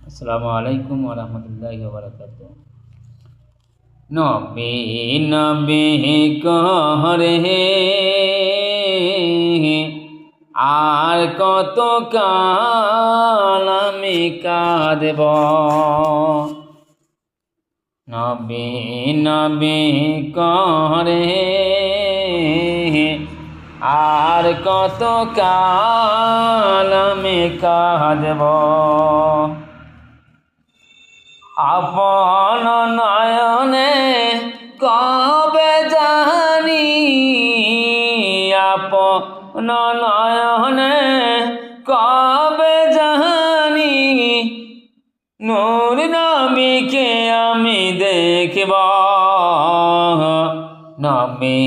আসসালামু আলাইকুম ওয়া রাহমাতুল্লাহি ওয়া বারাকাতুহু। নবী নবী করে আর কত কাল আমি কাঁদব। নবী নবী করে আর কত কাল আমি কাঁদব। আপন নয়নে কবে জানি, আপন নয়নে কবে জানি নূর নবীকে আমি দেখব। নবী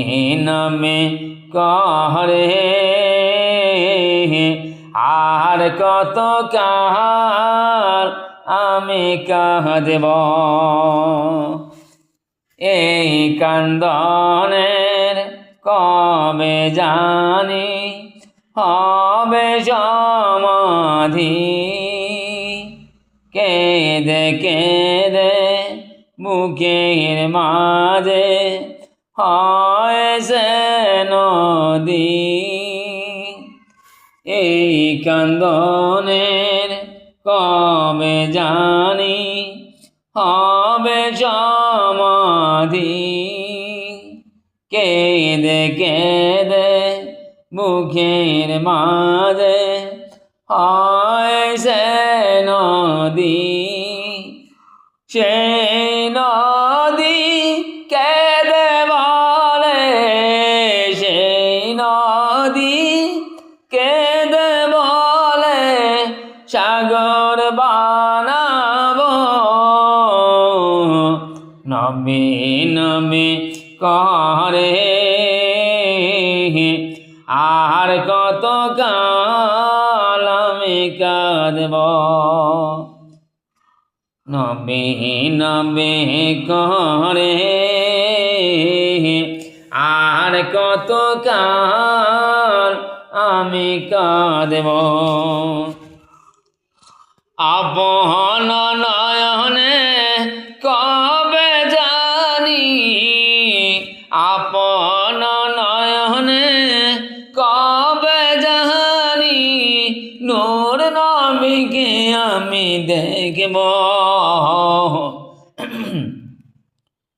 নবী করে আর কত কাল আমি কাঁদব। এই কান্দনের কবে জানি হবে সমাধি। কেঁদে কেঁদে বুকের মাঝে হয়েছে নদী। এই কান্দনের কবে জানি হবে সমাধি। কেঁদে কেঁদে বুকের মাঝে হয়েছে নদী। সেই নদী কেঁদে বলে, সেই নদী কেঁদে বলে সাগর বানাবো। নবী নবী করে আর কত কাল আমি কাঁদব। নবী নবী করে আর কত কাল আমি কাঁদব। আপন নয়নে কবে জানি, আপন নয়নে কবে জানি নূর নবীকে আমি দেখব।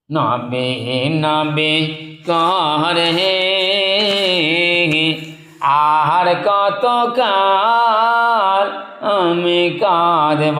নবী নবী করে আর কত কাল আমি কাঁদব।